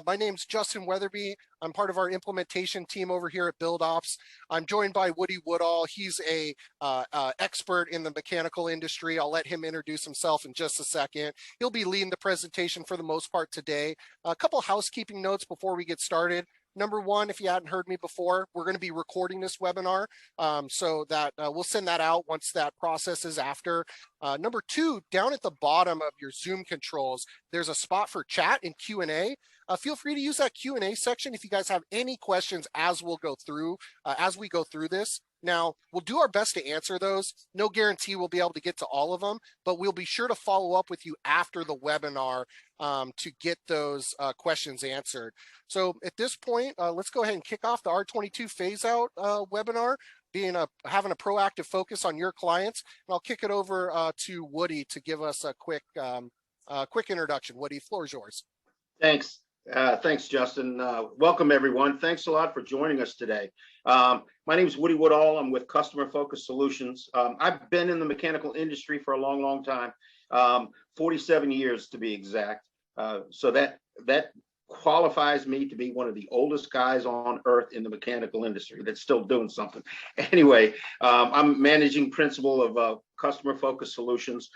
My name's Justin Weatherby. I'm part of our implementation team over here at BuildOps. I'm joined by Woody Woodall. He's a expert in the mechanical industry. I'll let him introduce himself in just a second. He'll be leading the presentation for the most part today. A couple housekeeping notes before we get started. Number one, if you hadn't heard me before, we're going to be recording this webinar, so that we'll send that out once that process is after. Number two, down at the bottom of your Zoom controls, there's a spot for chat and Q&A. Feel free to use that Q&A section if you guys have any questions as we go through this. Now, we'll do our best to answer those. No guarantee we'll be able to get to all of them, but we'll be sure to follow up with you after the webinar to get those questions answered. So at this point, let's go ahead and kick off the R-22 Phaseout webinar, having a proactive focus on your clients. And I'll kick it over to Woody to give us a quick introduction. Woody, the floor is yours. Thanks. Thanks, Justin. Welcome, everyone. Thanks a lot for joining us today. My name is Woody Woodall. I'm with Customer Focused Solutions. I've been in the mechanical industry for a long, long time, 47 years to be exact. So that qualifies me to be one of the oldest guys on earth in the mechanical industry that's still doing something. Anyway, I'm managing principal of Customer Focused Solutions.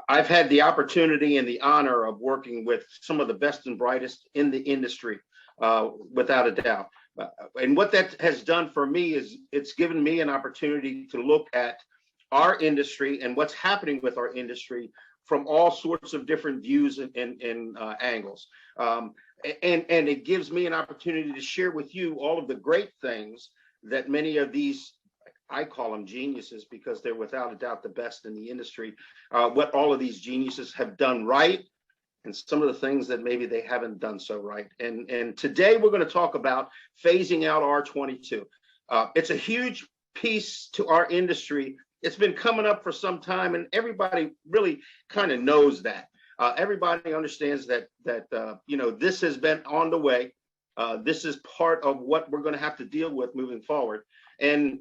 I've had the opportunity and the honor of working with some of the best and brightest in the industry, without a doubt. And what that has done for me is it's given me an opportunity to look at our industry and what's happening with our industry from all sorts of different views and angles. And it gives me an opportunity to share with you all of the great things that many of these, I call them geniuses because they're without a doubt the best in the industry, what all of these geniuses have done right and some of the things that maybe they haven't done so right. And today we're going to talk about phasing out R-22. It's a huge piece to our industry. It's been coming up for some time and everybody really kind of knows that. Everybody understands that this has been on the way. This is part of what we're going to have to deal with moving forward. And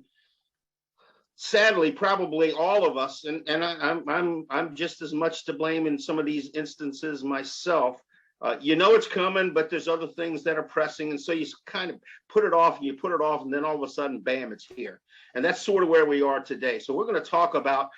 sadly, probably all of us, and I'm just as much to blame in some of these instances myself. It's coming, but there's other things that are pressing, and so you kind of put it off, and then all of a sudden, bam, it's here. And that's sort of where we are today. So we're going to talk about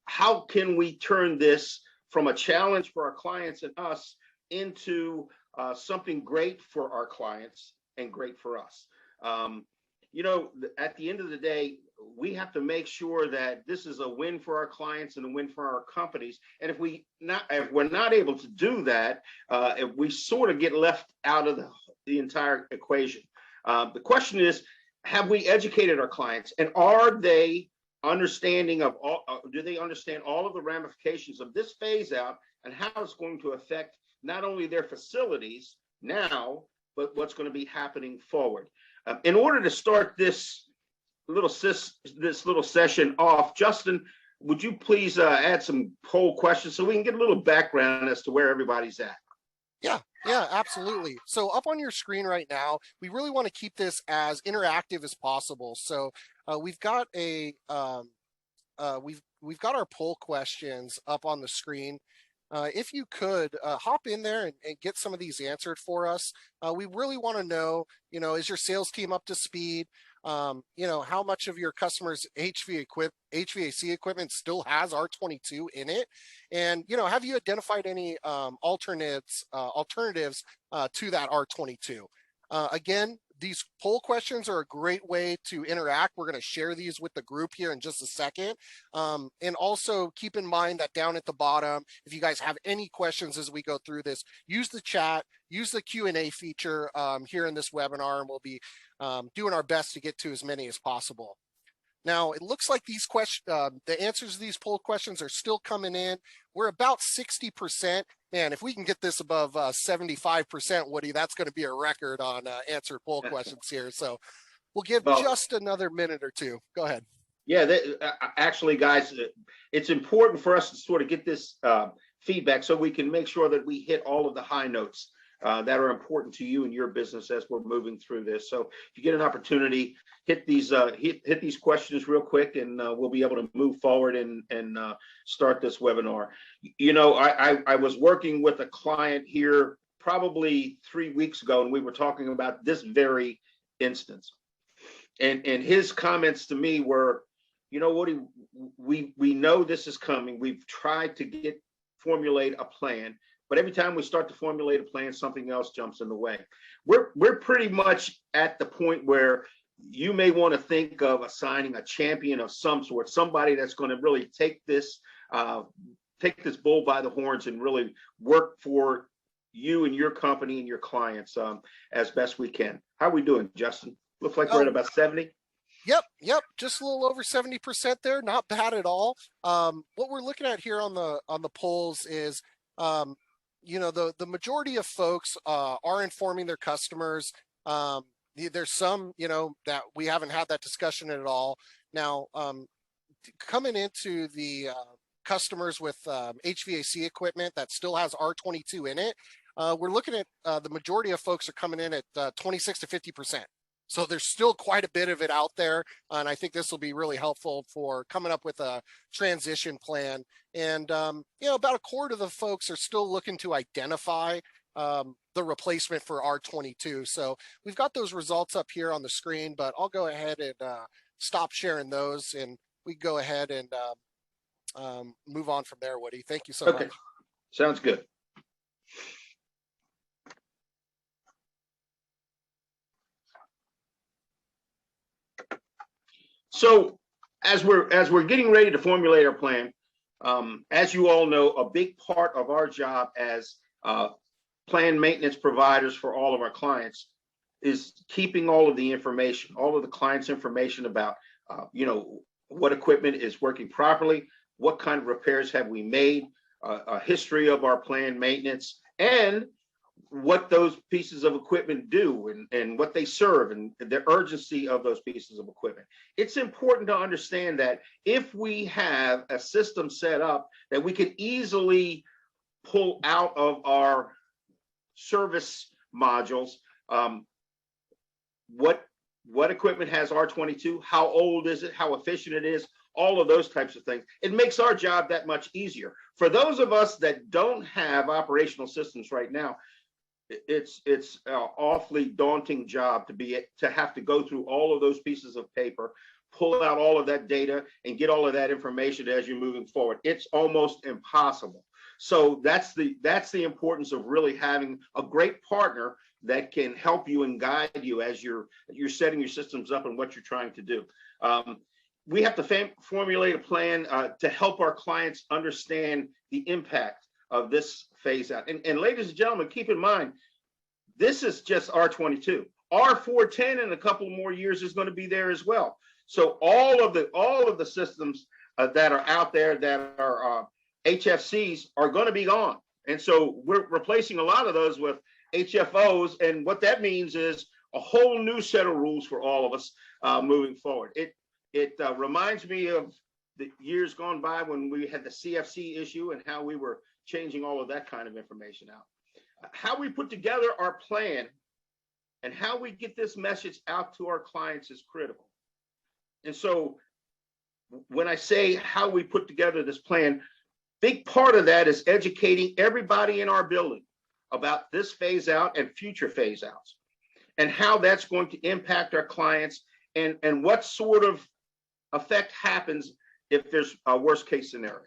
how can we turn this from a challenge for our clients and us into something great for our clients and great for us. At the end of the day, we have to make sure that this is a win for our clients and a win for our companies. And if we're not able to do that, if we sort of get left out of the entire equation. The question is, have we educated our clients, and are they understanding of all? Do they understand all of the ramifications of this phase out and how it's going to affect not only their facilities now, but what's going to be happening forward? In order to start this little session off, Justin, would you please add some poll questions so we can get a little background as to where everybody's at? Yeah, absolutely. So up on your screen right now, we really want to keep this as interactive as possible. So we've got we've got our poll questions up on the screen. If you could hop in there and get some of these answered for us. We really want to know, is your sales team up to speed? How much of your customers' HVAC equipment still has R-22 in it? And, have you identified any alternatives to that R-22? Again, these poll questions are a great way to interact. We're going to share these with the group here in just a second. And also keep in mind that down at the bottom, if you guys have any questions as we go through this, use the chat, use the Q&A feature here in this webinar, and we'll be doing our best to get to as many as possible. Now, it looks like these the answers to these poll questions are still coming in. We're about 60%. Man, if we can get this above 75%, Woody, that's going to be a record on answered poll questions here. So we'll give just another minute or two. Go ahead. Yeah, actually, guys, it's important for us to sort of get this feedback so we can make sure that we hit all of the high notes that are important to you and your business as we're moving through this. So if you get an opportunity, hit these questions real quick, and we'll be able to move forward and start this webinar. I was working with a client here probably 3 weeks ago, and we were talking about this very instance. And his comments to me were, you know what, we know this is coming. We've tried to formulate a plan, but every time we start to formulate a plan, something else jumps in the way. We're pretty much at the point where you may want to think of assigning a champion of some sort, somebody that's going to really take this bull by the horns and really work for you and your company and your clients as best we can. How are we doing, Justin? Looks like we're at about 70. Yep. Just a little over 70% there. Not bad at all. What we're looking at here on the polls is, the majority of folks are informing their customers. There's some, that we haven't had that discussion at all. Now, coming into the customers with HVAC equipment that still has R-22 in it, we're looking at the majority of folks are coming in at 26 to 50%. So there's still quite a bit of it out there. And I think this will be really helpful for coming up with a transition plan. And, about a quarter of the folks are still looking to identify the replacement for R-22. So we've got those results up here on the screen, but I'll go ahead and stop sharing those, and we go ahead and move on from there, Woody. Thank you so much. Sounds good. So as we're getting ready to formulate our plan, as you all know, a big part of our job as plan maintenance providers for all of our clients is keeping all of the information, all of the client's information about, what equipment is working properly, what kind of repairs have we made, a history of our planned maintenance, and what those pieces of equipment do and what they serve and the urgency of those pieces of equipment. It's important to understand that if we have a system set up that we can easily pull out of our service modules, what equipment has R-22, how old is it, how efficient it is, all of those types of things. It makes our job that much easier. For those of us that don't have operational systems right now, it's an awfully daunting job to have to go through all of those pieces of paper, pull out all of that data, and get all of that information as you're moving forward. It's almost impossible. So that's the importance of really having a great partner that can help you and guide you as you're setting your systems up and what you're trying to do. We have to formulate a plan to help our clients understand the impact of this phase out. And ladies and gentlemen, keep in mind, this is just R-22. R-410 in a couple more years is going to be there as well. So all of the systems that are out there that are HFCs are going to be gone. And so we're replacing a lot of those with HFOs. And what that means is a whole new set of rules for all of us moving forward. It reminds me of the years gone by when we had the CFC issue and how we were changing all of that kind of information out. How we put together our plan and how we get this message out to our clients is critical. And so when I say how we put together this plan, big part of that is educating everybody in our building about this phase out and future phase outs and how that's going to impact our clients and what sort of effect happens if there's a worst case scenario.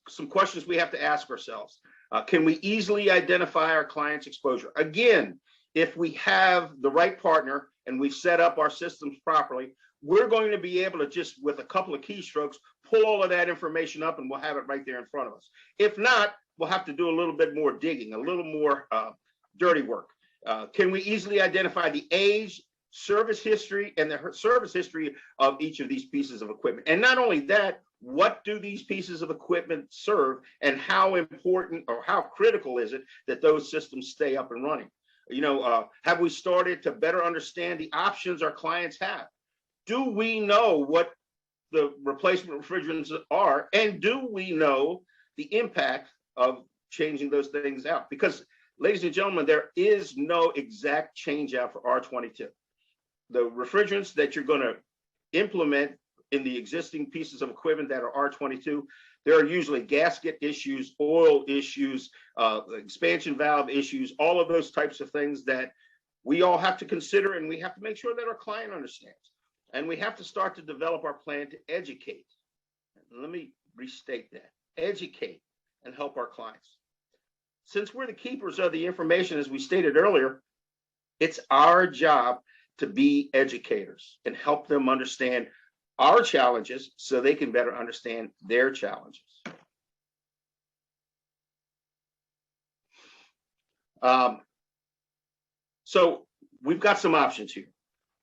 Some questions we have to ask ourselves. Can we easily identify our client's exposure? Again, if we have the right partner and we've set up our systems properly, we're going to be able to just with a couple of keystrokes, pull all of that information up and we'll have it right there in front of us. If not, we'll have to do a little bit more digging, a little more dirty work. Can we easily identify the age, service history, and the service history of each of these pieces of equipment? And not only that, what do these pieces of equipment serve and how important or how critical is it that those systems stay up and running? Have we started to better understand the options our clients have? Do we know what the replacement refrigerants are? And do we know the impact of changing those things out? Because, ladies and gentlemen, there is no exact change out for R-22. The refrigerants that you're going to implement in the existing pieces of equipment that are R-22, there are usually gasket issues, oil issues, expansion valve issues, all of those types of things that we all have to consider, and we have to make sure that our client understands. And we have to start to develop our plan to educate. Let me restate that. Educate and help our clients. Since we're the keepers of the information, as we stated earlier, it's our job to be educators and help them understand our challenges so they can better understand their challenges. So we've got some options here.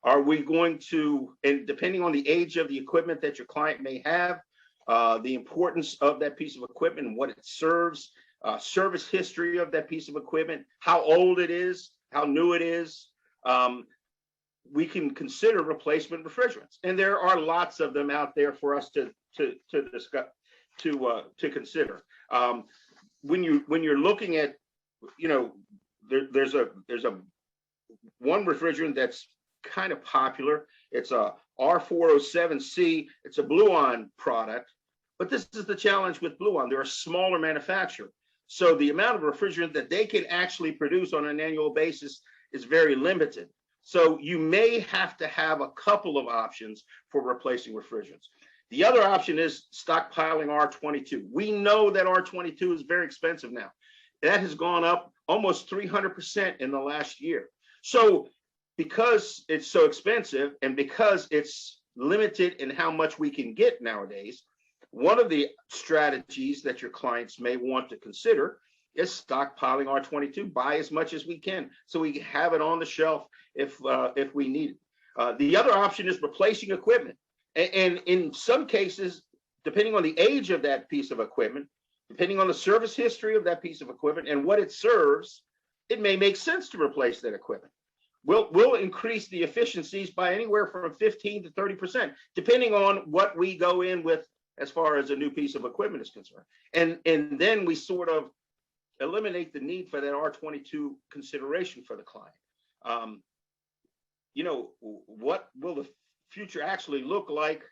Are we going to, and depending on the age of the equipment that your client may have, the importance of that piece of equipment and what it serves, service history of that piece of equipment, how old it is, how new it is, we can consider replacement refrigerants. And there are lots of them out there for us to discuss, to consider. When you're looking at, you know, there's a one refrigerant that's kind of popular. It's a R-407C. It's a Blue-On product, but this is the challenge with Blue-On. They're a smaller manufacturer, so the amount of refrigerant that they can actually produce on an annual basis is very limited. So you may have to have a couple of options for replacing refrigerants. The other option is stockpiling R-22. We know that R-22 is very expensive now. That has gone up almost 300% in the last year. So because it's so expensive and because it's limited in how much we can get nowadays, one of the strategies that your clients may want to consider is stockpiling R-22. Buy as much as we can so we can have it on the shelf if we need it. The other option is replacing equipment. And in some cases, depending on the age of that piece of equipment, depending on the service history of that piece of equipment and what it serves, it may make sense to replace that equipment. We'll increase the efficiencies by anywhere from 15 to 30%, depending on what we go in with as far as a new piece of equipment is concerned. And then we sort of eliminate the need for that R-22 consideration for the client. You know, what will the future actually look like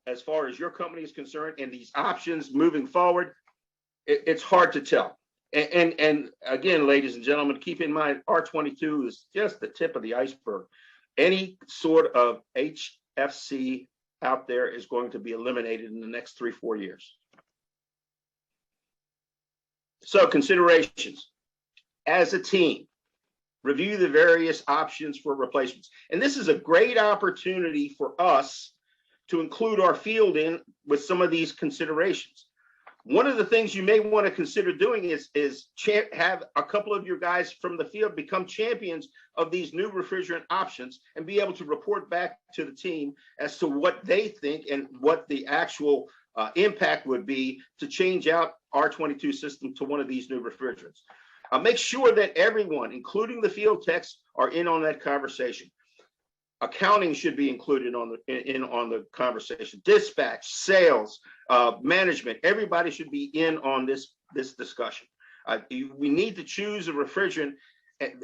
as far as your company is concerned and these options moving forward? It's hard to tell. And again, ladies and gentlemen, keep in mind, R-22 is just the tip of the iceberg. Any sort of HFC out there is going to be eliminated in the next 3-4 years. So considerations. As a team, review the various options for replacements. And this is a great opportunity for us to include our field in with some of these considerations. One of the things you may want to consider doing is have a couple of your guys from the field become champions of these new refrigerant options and be able to report back to the team as to what they think and what the actual impact would be to change out R-22 system to one of these new refrigerants. Make sure that everyone, including the field techs, are in on that conversation. Accounting should be included on the conversation. Dispatch, sales, management, everybody should be in on this discussion. We need to choose a refrigerant,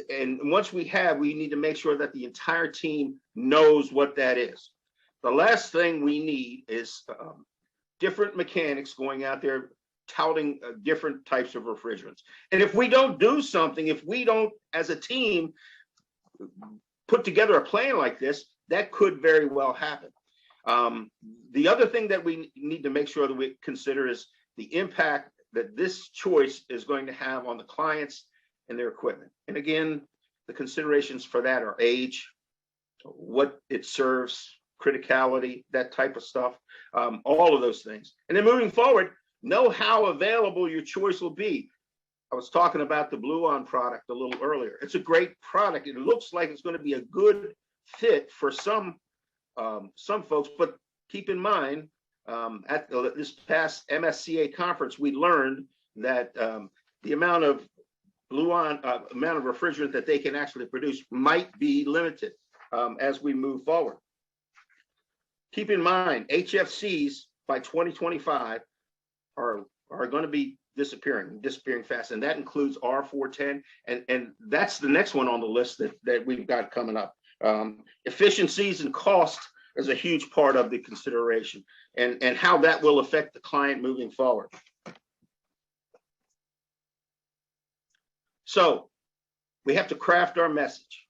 and once we need to make sure that the entire team knows what that is. The last thing we need is different mechanics going out there touting different types of refrigerants. And if we don't do something, if we don't, as a team, put together a plan like this, that could very well happen. The other thing that we need to make sure that we consider is the impact that this choice is going to have on the clients and their equipment. And again, the considerations for that are age, what it serves, criticality, that type of stuff, all of those things. And then moving forward, know how available your choice will be. I was talking about the Blue-On product a little earlier. It's a great product. It looks like it's going to be a good fit for some folks, but keep in mind, at this past MSCA conference, we learned that the amount of Blue-On, amount of refrigerant that they can actually produce might be limited as we move forward. Keep in mind, HFCs by 2025 are going to be disappearing fast, and that includes R-410, and that's the next one on the list that we've got coming up. Efficiencies and cost is a huge part of the consideration, and how that will affect the client moving forward. So we have to craft our message.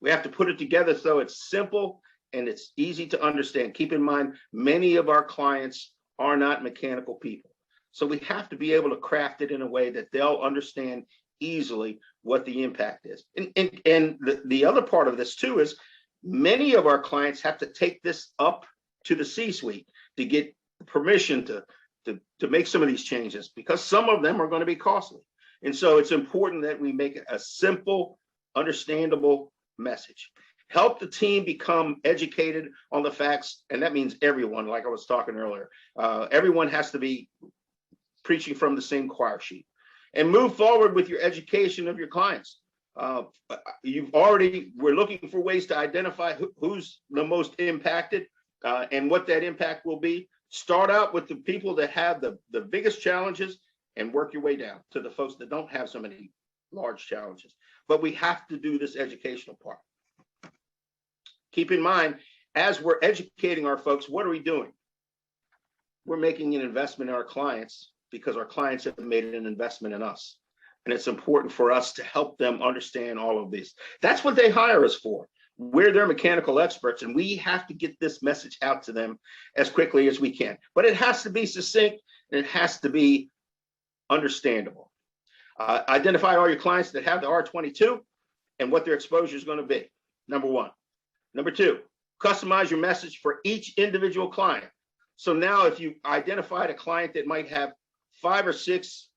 We have to put it together so it's simple and it's easy to understand. Keep in mind, many of our clients are not mechanical people. So we have to be able to craft it in a way that they'll understand easily what the impact is. And the other part of this too is many of our clients have to take this up to the C-suite to get permission to make some of these changes, because some of them are going to be costly. And so it's important that we make it a simple, understandable message. Help the team become educated on the facts, and that means everyone, like I was talking earlier. Everyone has to be preaching from the same choir sheet. And move forward with your education of your clients. We're looking for ways to identify who's the most impacted and what that impact will be. Start out with the people that have the biggest challenges and work your way down to the folks that don't have so many large challenges. But we have to do this educational part. Keep in mind, as we're educating our folks, what are we doing? We're making an investment in our clients because our clients have made an investment in us. And it's important for us to help them understand all of this. That's what they hire us for. We're their mechanical experts, and we have to get this message out to them as quickly as we can. But it has to be succinct, and it has to be understandable. Identify all your clients that have the R-22 and what their exposure is going to be, number one. Number two, customize your message for each individual client. So now if you identified a client that might have 5 or 6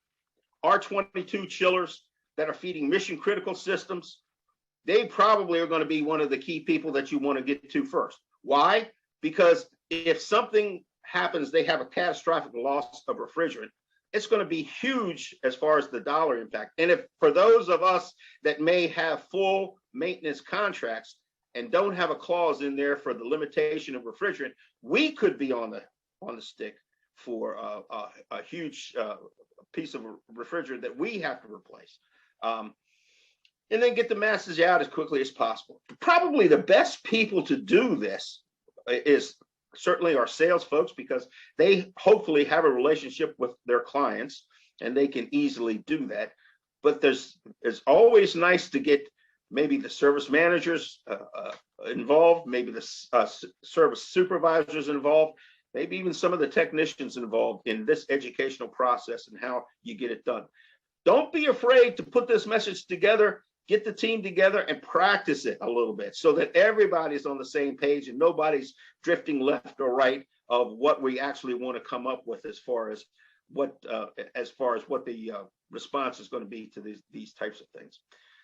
R-22 chillers that are feeding mission critical systems, they probably are going to be one of the key people that you want to get to first. Why? Because if something happens, they have a catastrophic loss of refrigerant, it's going to be huge as far as the dollar impact. And if for those of us that may have full maintenance contracts and don't have a clause in there for the limitation of refrigerant, we could be on the stick for a huge piece of refrigerant that we have to replace. And then get the message out as quickly as possible. Probably the best people to do this is certainly our sales folks, because they hopefully have a relationship with their clients and they can easily do that. But it's always nice to get maybe the service managers involved, maybe the service supervisors involved, maybe even some of the technicians involved in this educational process and how you get it done. Don't be afraid to put this message together, get the team together and practice it a little bit so that everybody's on the same page and nobody's drifting left or right of what we actually want to come up with as far as what the response is going to be to these types of things.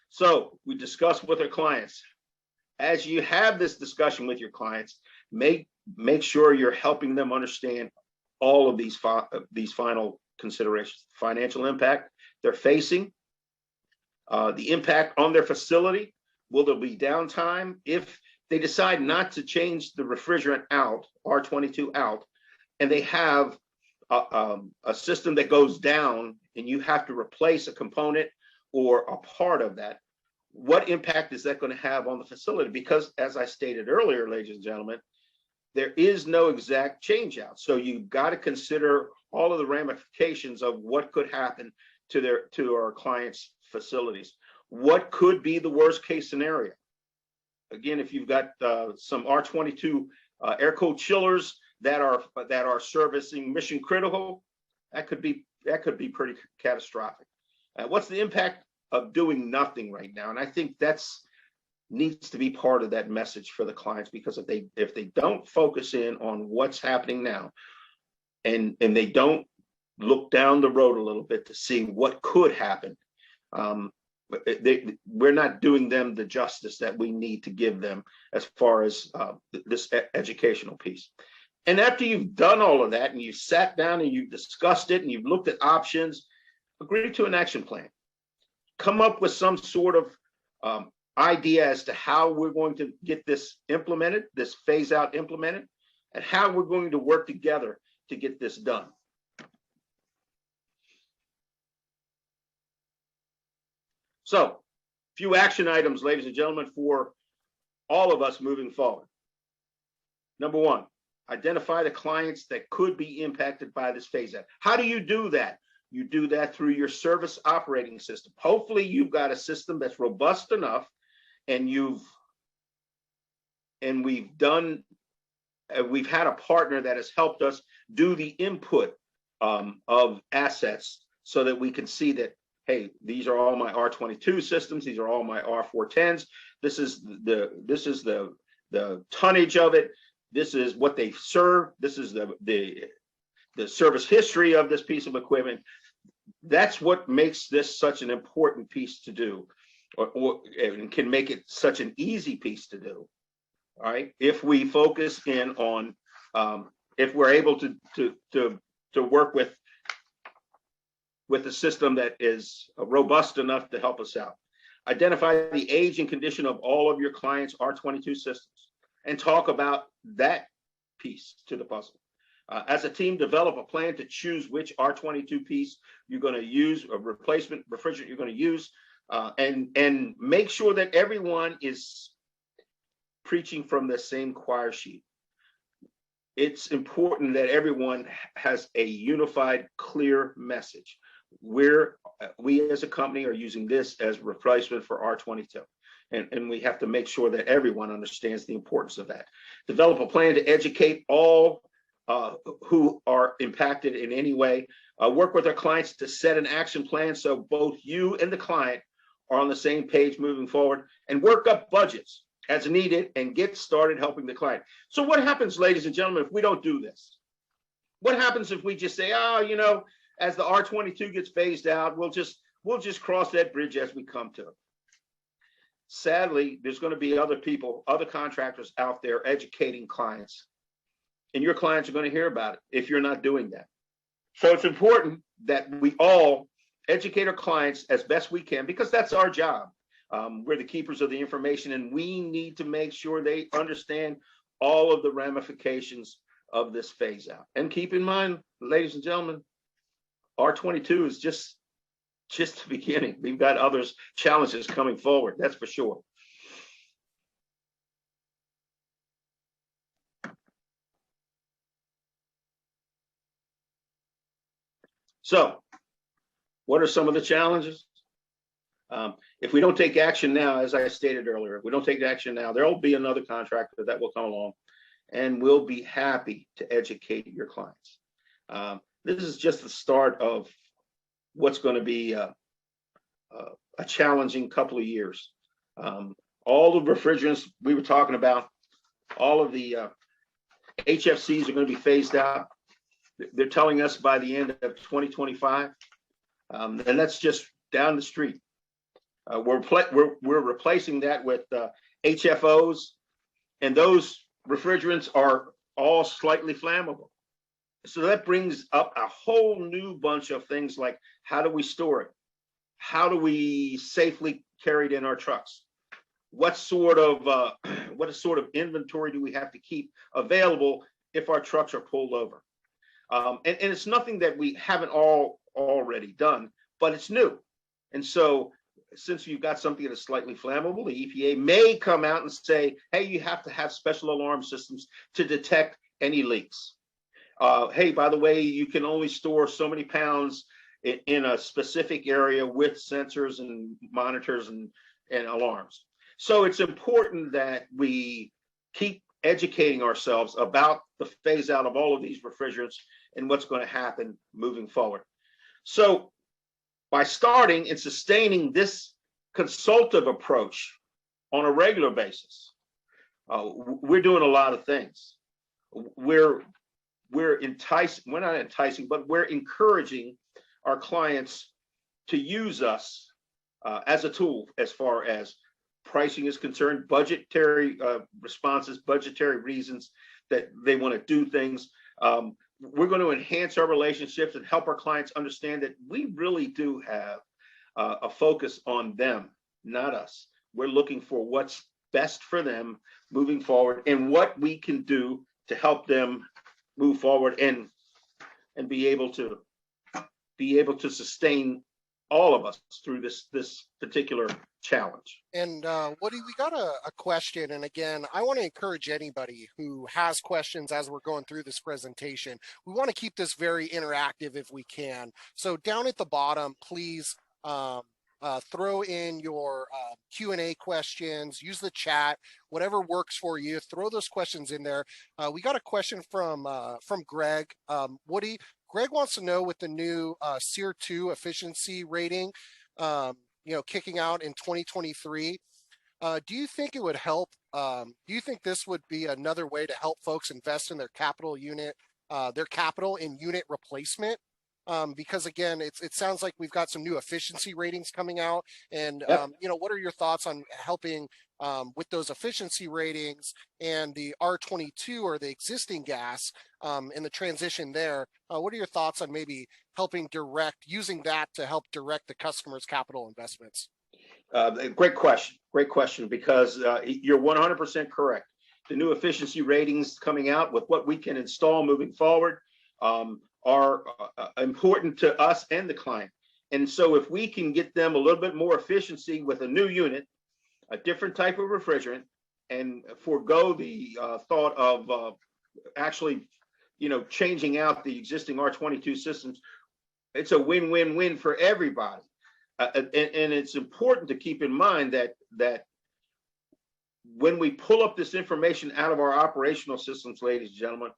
So we discuss with our clients. As you have this discussion with your clients, make sure you're helping them understand all of these final considerations: financial impact they're facing, the impact on their facility. Will there be downtime if they decide not to change the refrigerant out, R-22 out, and they have a system that goes down and you have to replace a component or a part of that? What impact is that going to have on the facility? Because as I stated earlier, ladies and gentlemen, there is no exact change out. So you've got to consider all of the ramifications of what could happen to our clients' facilities. What could be the worst case scenario? Again, if you've got some R-22 air-cooled chillers that are servicing mission critical, that could be pretty catastrophic. What's the impact of doing nothing right now? And I think that's needs to be part of that message for the clients, because if they don't focus in on what's happening now and they don't look down the road a little bit to see what could happen, we're not doing them the justice that we need to give them as far as this educational piece. And after you've done all of that and you sat down and you've discussed it and you've looked at options, agree to an action plan. Come up with some sort of idea as to how we're going to get this implemented, this phase out implemented, and how we're going to work together to get this done. So, a few action items, ladies and gentlemen, for all of us moving forward. Number one, identify the clients that could be impacted by this phase out. How do you do that? You do that through your service operating system. Hopefully you've got a system that's robust enough, and we've had a partner that has helped us do the input of assets so that we can see that, hey, these are all my R-22 systems, these are all my R-410s, this is the tonnage of it, this is what they serve, this is the service history of this piece of equipment. That's what makes this such an important piece to do, and can make it such an easy piece to do. All right, if we focus in on, if we're able to work with a system that is robust enough to help us out. Identify the age and condition of all of your clients' R-22 systems and talk about that piece to the puzzle. As a team, develop a plan to choose which R-22 piece you're going to use, a replacement refrigerant you're going to use, and make sure that everyone is preaching from the same choir sheet. It's important that everyone has a unified, clear message. We as a company are using this as replacement for R-22. And we have to make sure that everyone understands the importance of that. Develop a plan to educate all who are impacted in any way. Work with our clients to set an action plan so both you and the client are on the same page moving forward, and work up budgets as needed and get started helping the client. So what happens, ladies and gentlemen, if we don't do this? What happens if we just say, oh, you know, as the R-22 gets phased out, we'll just cross that bridge as we come to it? Sadly, there's going to be other people, other contractors out there educating clients, and your clients are going to hear about it if you're not doing that. So it's important that we all educate our clients as best we can, because that's our job. We're the keepers of the information, and we need to make sure they understand all of the ramifications of this phase out. And keep in mind, ladies and gentlemen, R-22 is just the beginning. We've got other challenges coming forward, that's for sure. So, what are some of the challenges? If we don't take action now, as I stated earlier, if we don't take action now, there will be another contractor that will come along, and we'll be happy to educate your clients. This is just the start of what's going to be a challenging couple of years. All the refrigerants we were talking about, all of the HFCs are going to be phased out. They're telling us by the end of 2025, and that's just down the street. We're replacing that with HFOs, and those refrigerants are all slightly flammable. So that brings up a whole new bunch of things, like how do we store it? How do we safely carry it in our trucks? What sort of inventory do we have to keep available if our trucks are pulled over? And it's nothing that we haven't already done, but it's new. And so since you've got something that's slightly flammable, the EPA may come out and say, hey, you have to have special alarm systems to detect any leaks. Hey, by the way, you can only store so many pounds in a specific area with sensors and monitors and alarms. So it's important that we keep educating ourselves about the phase out of all of these refrigerants and what's going to happen moving forward. So by starting and sustaining this consultative approach on a regular basis, we're doing a lot of things. We're not enticing, but we're encouraging our clients to use us as a tool as far as pricing is concerned, budgetary responses, budgetary reasons that they want to do things. We're going to enhance our relationships and help our clients understand that we really do have a focus on them, not us. We're looking for what's best for them moving forward and what we can do to help them move forward and be able to sustain all of us through this particular challenge. And Woody, we got a question. And again, I want to encourage anybody who has questions as we're going through this presentation. We want to keep this very interactive if we can. So down at the bottom, please throw in your Q&A questions, use the chat, whatever works for you. Throw those questions in there. We got a question from Greg. Woody, Greg wants to know with the new SEER 2 efficiency rating, kicking out in 2023, do you think it would help? Do you think this would be another way to help folks invest in their capital in unit replacement? Because again, it sounds like we've got some new efficiency ratings coming out, and Yep. what are your thoughts on helping with those efficiency ratings and the R-22 or the existing gas and the transition there? What are your thoughts on maybe using that to help direct the customer's capital investments? Great question, because you're 100% correct. The new efficiency ratings coming out with what we can install moving forward are important to us and the client. And so if we can get them a little bit more efficiency with a new unit, a different type of refrigerant, and forego the thought of actually, changing out the existing R-22 systems, it's a win-win-win for everybody. And it's important to keep in mind that when we pull up this information out of our operational systems, ladies and gentlemen,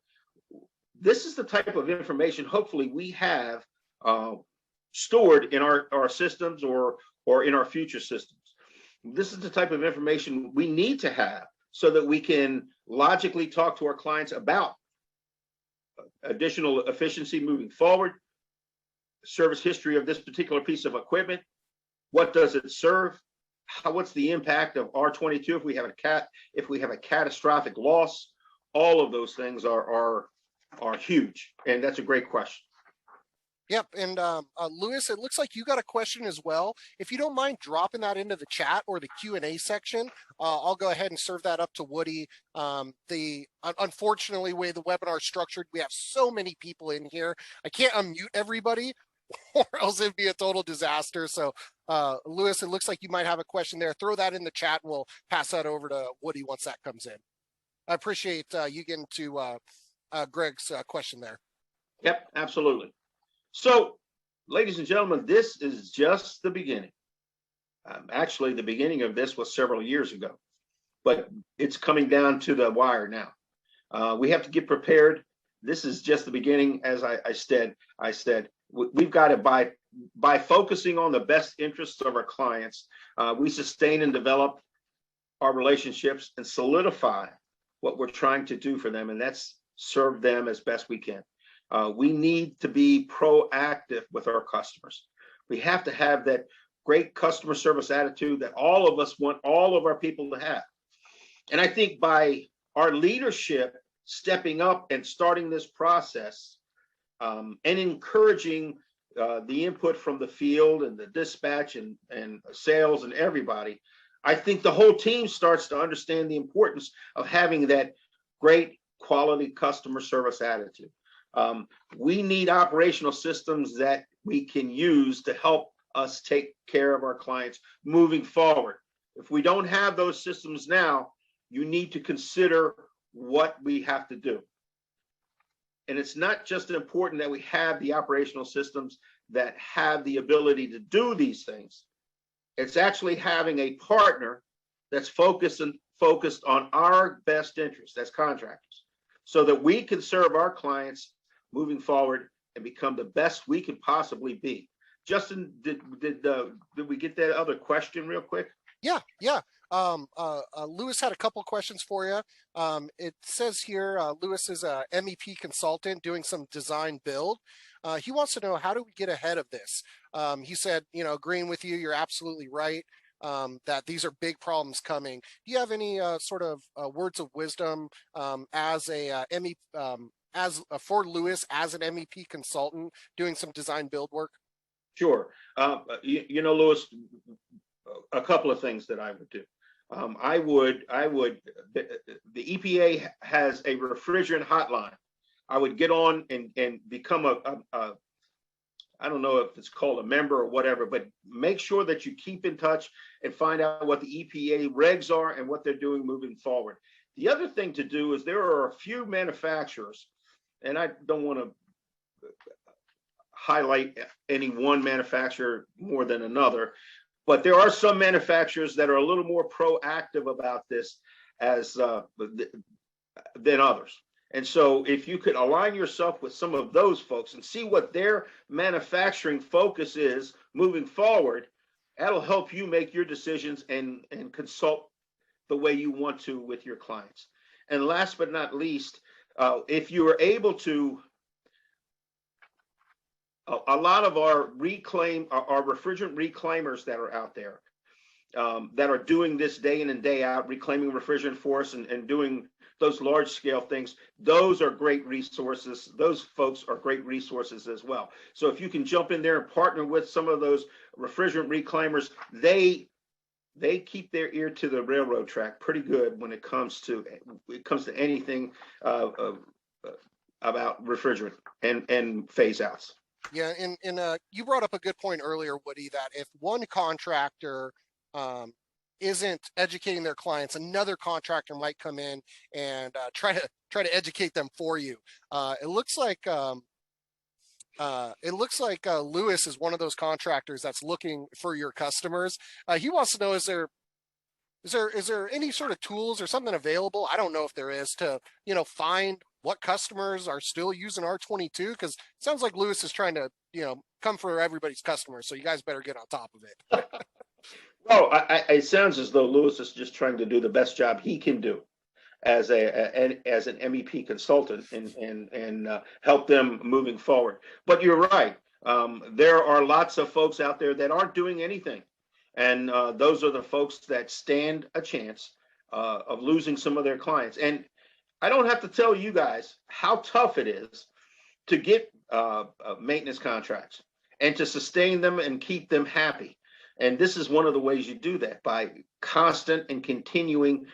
this is the type of information hopefully we have stored in our systems or in our future systems. This is the type of information we need to have so that we can logically talk to our clients about additional efficiency moving forward, service history of this particular piece of equipment, what does it serve, what's the impact of R-22 if we have a catastrophic loss. All of those things are huge, and that's a great question. Yep, and Lewis, it looks like you got a question as well. If you don't mind dropping that into the chat or the Q&A section, I'll go ahead and serve that up to Woody. Unfortunately, the way the webinar is structured, we have so many people in here. I can't unmute everybody, or else it'd be a total disaster. So, Lewis, it looks like you might have a question there. Throw that in the chat, and we'll pass that over to Woody once that comes in. I appreciate you getting to Greg's question there. Yep, absolutely. So, ladies and gentlemen, this is just the beginning. Actually, the beginning of this was several years ago, but it's coming down to the wire now. We have to get prepared. This is just the beginning. As I said, we've got to, by focusing on the best interests of our clients, we sustain and develop our relationships and solidify what we're trying to do for them, and that's serve them as best we can. We need to be proactive with our customers. We have to have that great customer service attitude that all of us want all of our people to have. And I think by our leadership stepping up and starting this process and encouraging the input from the field and the dispatch and sales and everybody, I think the whole team starts to understand the importance of having that great quality customer service attitude. We need operational systems that we can use to help us take care of our clients moving forward. If we don't have those systems now, you need to consider what we have to do. And it's not just important that we have the operational systems that have the ability to do these things. It's actually having a partner that's focused on our best interests as contractors, so that we can serve our clients moving forward and become the best we can possibly be. Justin, did we get that other question real quick? Yeah. Lewis had a couple questions for you. It says here, Lewis is a MEP consultant doing some design build. He wants to know, how do we get ahead of this? He said, agreeing with you, you're absolutely right, that these are big problems coming. Do you have any sort of words of wisdom as a for Lewis as an MEP consultant doing some design build work? Sure. Lewis, a couple of things that I would do. The EPA has a refrigerant hotline. I would get on and become I don't know if it's called a member or whatever, but make sure that you keep in touch and find out what the EPA regs are and what they're doing moving forward. The other thing to do is there are a few manufacturers, and I don't want to highlight any one manufacturer more than another, but there are some manufacturers that are a little more proactive about this as than others. And so if you could align yourself with some of those folks and see what their manufacturing focus is moving forward, that'll help you make your decisions and consult the way you want to with your clients. And last but not least, if you are able to, a lot of our refrigerant reclaimers that are out there that are doing this day in and day out, reclaiming refrigerant for us and doing those large scale things, those are great resources. Those folks are great resources as well. So if you can jump in there and partner with some of those refrigerant reclaimers, they keep their ear to the railroad track pretty good when it comes to anything about refrigerant and phase outs. Yeah, and you brought up a good point earlier, Woody, that if one contractor isn't educating their clients, another contractor might come in and try to educate them for you. It looks like Lewis is one of those contractors that's looking for your customers. He wants to know, is there any sort of tools or something available? I don't know if there is, to find what customers are still using R-22, because it sounds like Lewis is trying to come for everybody's customers. So you guys better get on top of it. Well, it sounds as though Lewis is just trying to do the best job he can do as an MEP consultant and help them moving forward. But you're right. There are lots of folks out there that aren't doing anything. And those are the folks that stand a chance of losing some of their clients. And I don't have to tell you guys how tough it is to get maintenance contracts and to sustain them and keep them happy. And this is one of the ways you do that, by constant and continuing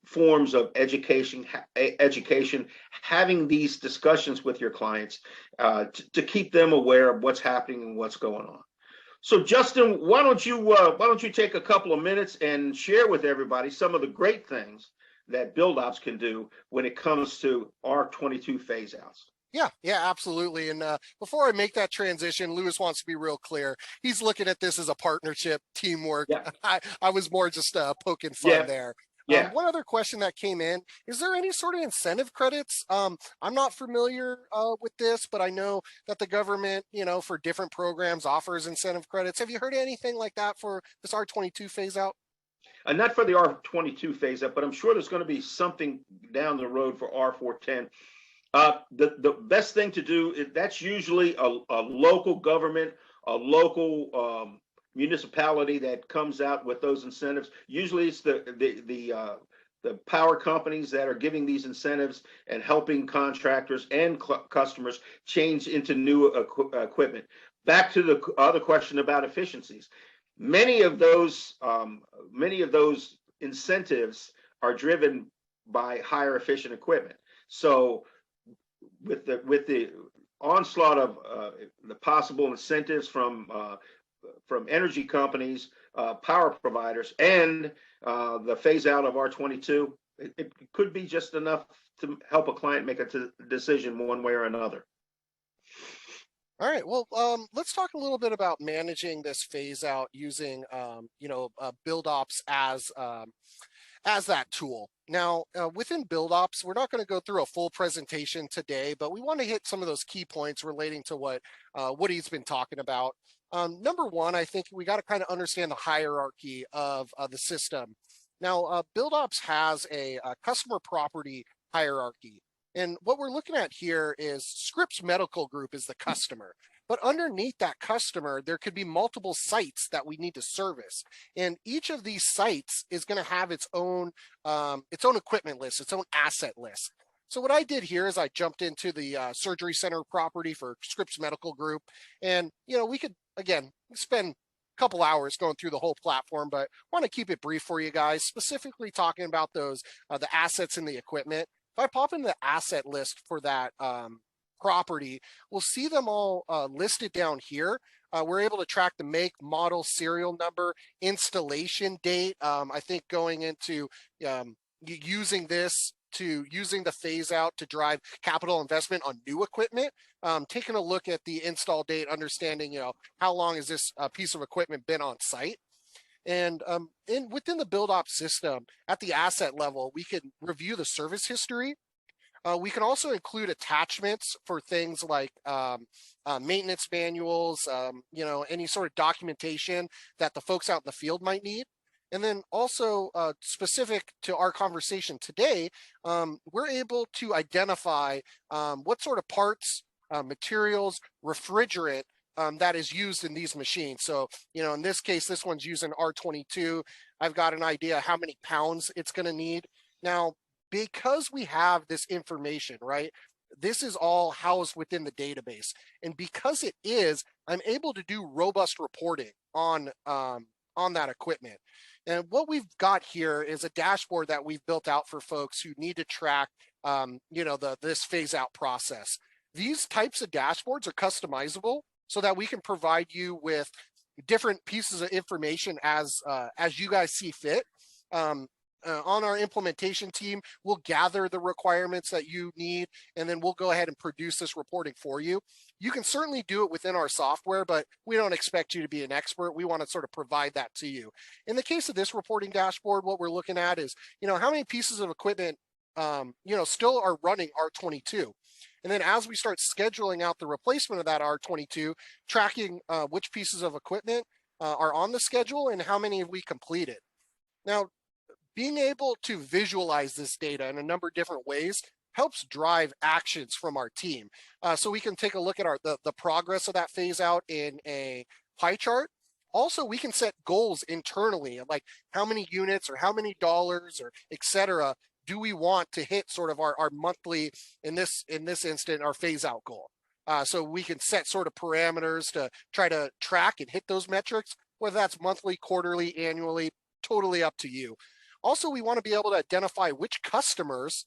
forms of education, having these discussions with your clients to keep them aware of what's happening and what's going on. So Justin, why don't you take a couple of minutes and share with everybody some of the great things that BuildOps can do when it comes to R-22 phase outs? Yeah, absolutely. And before I make that transition, Lewis wants to be real clear. He's looking at this as a partnership, teamwork. Yeah. I was more just poking fun there. Yeah. One other question that came in, is there any sort of incentive credits? I'm not familiar with this, but I know that the government, for different programs offers incentive credits. Have you heard anything like that for this R-22 phase out? Not for the R-22 phase out, but I'm sure there's going to be something down the road for R-410. The best thing to do is, that's usually a local government, a local municipality that comes out with those incentives. Usually it's the power companies that are giving these incentives and helping contractors and customers change into new equipment. Back to the other question about efficiencies. Many of those incentives are driven by higher efficient equipment. So with the onslaught of the possible incentives from energy companies, power providers, and the phase out of R-22, it could be just enough to help a client make a decision one way or another. All right, well, let's talk a little bit about managing this phase out using, BuildOps as that tool. Now, within BuildOps, we're not going to go through a full presentation today, but we want to hit some of those key points relating to what Woody's been talking about. Number one, I think we got to kind of understand the hierarchy of the system. Now, BuildOps has a customer property hierarchy. And what we're looking at here is Scripps Medical Group is the customer. But underneath that customer, there could be multiple sites that we need to service. And each of these sites is going to have its own equipment list, its own asset list. So what I did here is I jumped into the surgery center property for Scripps Medical Group. And, we could, again, spend a couple hours going through the whole platform, but I want to keep it brief for you guys, specifically talking about those, the assets and the equipment. If I pop in the asset list for that property, we'll see them all listed down here. We're able to track the make, model, serial number, installation date. I think going into using the phase out to drive capital investment on new equipment, taking a look at the install date, understanding, how long has this piece of equipment been on site. And within the build ops system at the asset level, we can review the service history. We can also include attachments for things like maintenance manuals, any sort of documentation that the folks out in the field might need. And then also specific to our conversation today, we're able to identify what sort of parts, materials, refrigerant that is used in these machines. So, in this case, this one's using R-22. I've got an idea how many pounds it's going to need. Now, because we have this information, right? This is all housed within the database. And because it is, I'm able to do robust reporting on that equipment. And what we've got here is a dashboard that we've built out for folks who need to track, this phase out process. These types of dashboards are customizable so that we can provide you with different pieces of information as you guys see fit. On our implementation team, we'll gather the requirements that you need, and then we'll go ahead and produce this reporting for you. You can certainly do it within our software, but we don't expect you to be an expert. We want to sort of provide that to you. In the case of this reporting dashboard, what we're looking at is, how many pieces of equipment, still are running R-22. And then as we start scheduling out the replacement of that R-22, tracking which pieces of equipment are on the schedule and how many have we completed. Now, being able to visualize this data in a number of different ways helps drive actions from our team. So we can take a look at the progress of that phase out in a pie chart. Also, we can set goals internally, like how many units or how many dollars or et cetera do we want to hit sort of our monthly, in this instant, our phase out goal. So we can set sort of parameters to try to track and hit those metrics, whether that's monthly, quarterly, annually, totally up to you. Also, we want to be able to identify which customers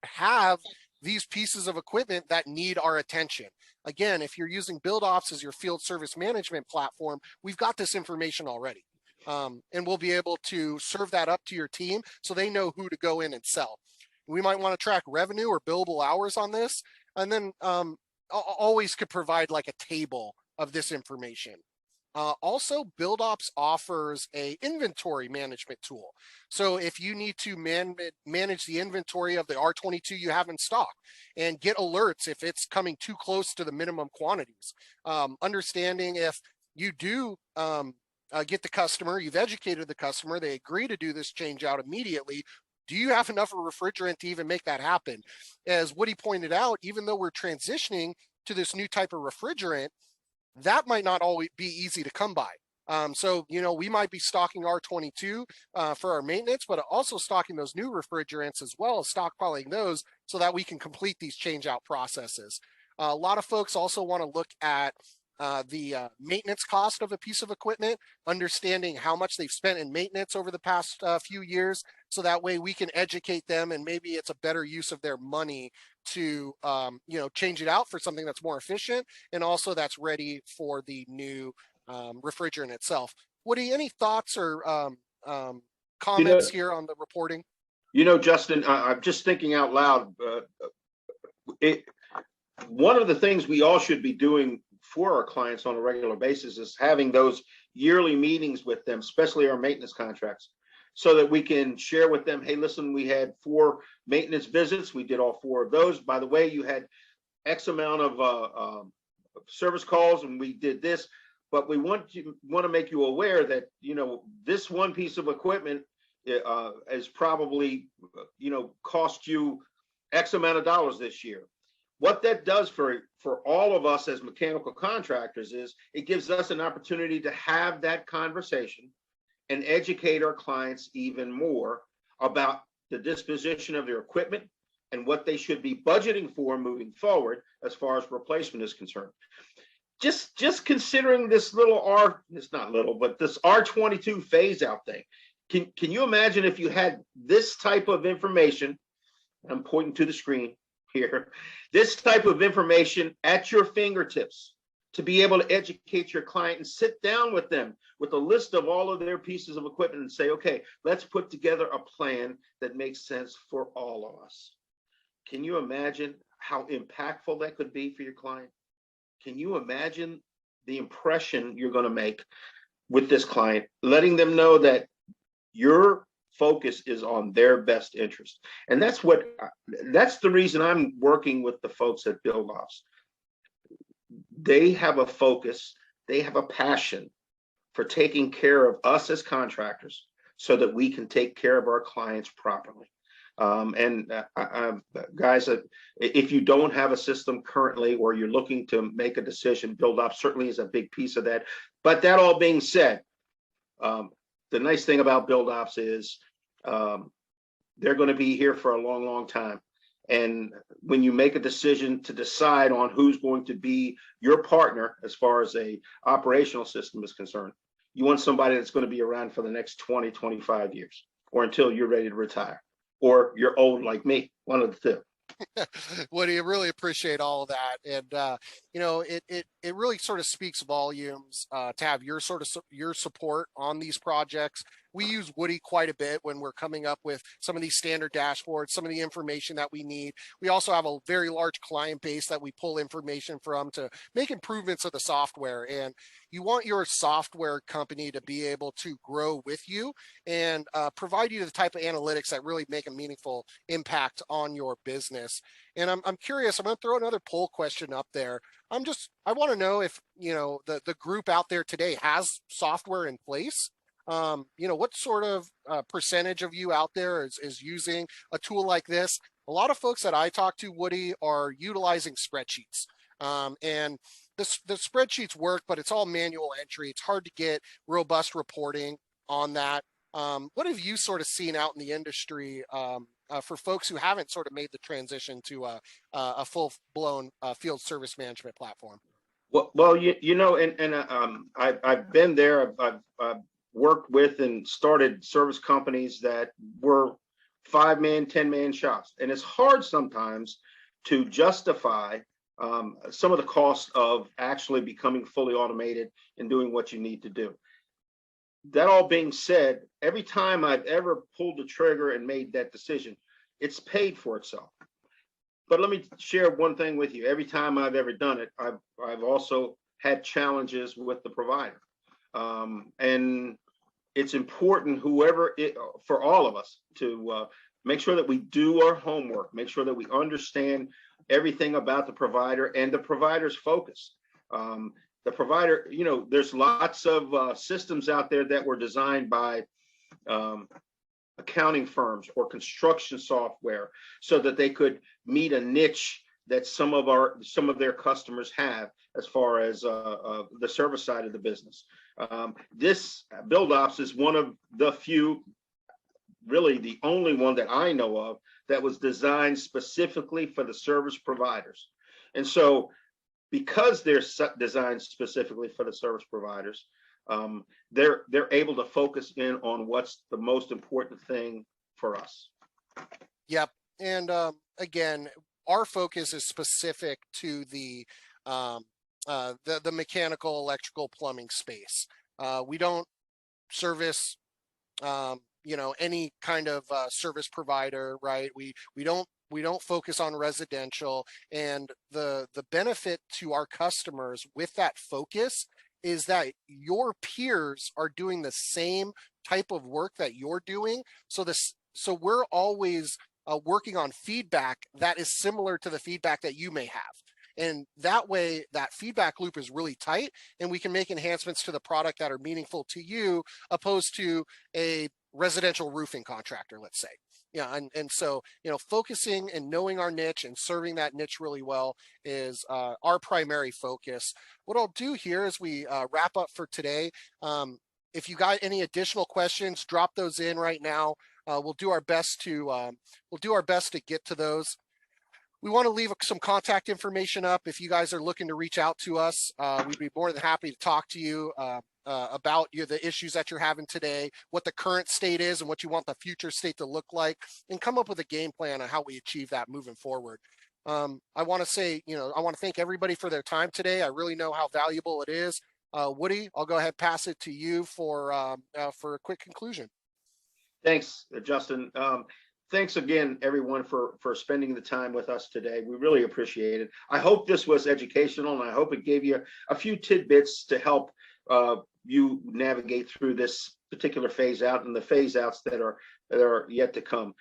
have these pieces of equipment that need our attention. Again, if you're using BuildOps as your field service management platform, we've got this information already. And we'll be able to serve that up to your team so they know who to go in and sell. We might want to track revenue or billable hours on this, and then always could provide like a table of this information. Also, BuildOps offers a inventory management tool. So if you need to manage the inventory of the R-22 you have in stock and get alerts if it's coming too close to the minimum quantities, understanding if you do get the customer, you've educated the customer, they agree to do this change out immediately, do you have enough of refrigerant to even make that happen? As Woody pointed out, even though we're transitioning to this new type of refrigerant, that might not always be easy to come by. So, we might be stocking R-22 for our maintenance, but also stocking those new refrigerants as well as stockpiling those so that we can complete these change out processes. A lot of folks also want to look at the maintenance cost of a piece of equipment, understanding how much they've spent in maintenance over the past few years. So that way we can educate them, and maybe it's a better use of their money to change it out for something that's more efficient and also that's ready for the new refrigerant itself. Woody, any thoughts or comments here on the reporting? Justin, I'm just thinking out loud. One of the things we all should be doing for our clients on a regular basis is having those yearly meetings with them, especially our maintenance contracts, so that we can share with them, hey, listen, we had 4 maintenance visits. We did all 4 of those. By the way, you had X amount of service calls and we did this, but we want to make you aware that, this one piece of equipment is probably, cost you X amount of dollars this year. What that does for all of us as mechanical contractors is it gives us an opportunity to have that conversation and educate our clients even more about the disposition of their equipment and what they should be budgeting for moving forward as far as replacement is concerned. Just considering this it's not little, but this R-22 phase out thing. Can you imagine if you had this type of information? I'm pointing to the screen. here, this type of information at your fingertips to be able to educate your client and sit down with them with a list of all of their pieces of equipment and say, okay, let's put together a plan that makes sense for all of us. Can you imagine how impactful that could be for your client? Can you imagine the impression you're going to make with this client, letting them know that your focus is on their best interest? And that's the reason I'm working with the folks at BuildOps. They have a focus, they have a passion for taking care of us as contractors so that we can take care of our clients properly. Guys, if you don't have a system currently or you're looking to make a decision, BuildOps certainly is a big piece of that. But that all being said, the nice thing about BuildOps is they're going to be here for a long, long time. And when you make a decision to decide on who's going to be your partner as far as a operational system is concerned, you want somebody that's going to be around for the next 20, 25 years, or until you're ready to retire, or you're old like me, one of the two. Woody, I really appreciate all of that, and you know, it really sort of speaks volumes to have your your support on these projects. We use Woody quite a bit when we're coming up with some of these standard dashboards, some of the information that we need. We also have a very large client base that we pull information from to make improvements of the software. And you want your software company to be able to grow with you and provide you the type of analytics that really make a meaningful impact on your business. And I'm curious, I'm going to throw another poll question up there. I want to know if, you know, the group out there today has software in place. You know, what sort of percentage of you out there is using a tool like this? A lot of folks that I talk to, Woody, are utilizing spreadsheets. And the spreadsheets work, but it's all manual entry. It's hard to get robust reporting on that. What have you sort of seen out in the industry for folks who haven't sort of made the transition to a full-blown field service management platform? Well, you know, I've been there. I've worked with and started service companies that were 5-man, 10-man shops, and it's hard sometimes to justify some of the costs of actually becoming fully automated and doing what you need to do. That all being said, every time I've ever pulled the trigger and made that decision, it's paid for itself. But let me share one thing with you. Every time I've ever done it, I've also had challenges with the provider. And it's important, for all of us to make sure that we do our homework, make sure that we understand everything about the provider and the provider's focus. The provider, you know, there's lots of systems out there that were designed by accounting firms or construction software so that they could meet a niche that some of their customers have as far as the service side of the business. This BuildOps is one of the few, really the only one that I know of that was designed specifically for the service providers. And so because they're designed specifically for the service providers, they're able to focus in on what's the most important thing for us. Yep. And again, our focus is specific to the mechanical, electrical, plumbing space. We don't service you know, any kind of service provider, right? We don't focus on residential, and the benefit to our customers with that focus is that your peers are doing the same type of work that you're doing. So we're always working on feedback that is similar to the feedback that you may have. And that way, that feedback loop is really tight, and we can make enhancements to the product that are meaningful to you, opposed to a residential roofing contractor, let's say. Yeah, and so, you know, focusing and knowing our niche and serving that niche really well is our primary focus. What I'll do here as we wrap up for today, if you got any additional questions, drop those in right now. We'll do our best to get to those. We want to leave some contact information up if you guys are looking to reach out to us. We'd be more than happy to talk to you about the issues that you're having today, what the current state is and what you want the future state to look like, and come up with a game plan on how we achieve that moving forward. I want to say, I want to thank everybody for their time today. I really know how valuable it is. Woody, I'll go ahead and pass it to you for a quick conclusion. Thanks, Justin. Thanks again, everyone, for spending the time with us today. We really appreciate it. I hope this was educational, and I hope it gave you a few tidbits to help you navigate through this particular phase out and the phase outs that are yet to come.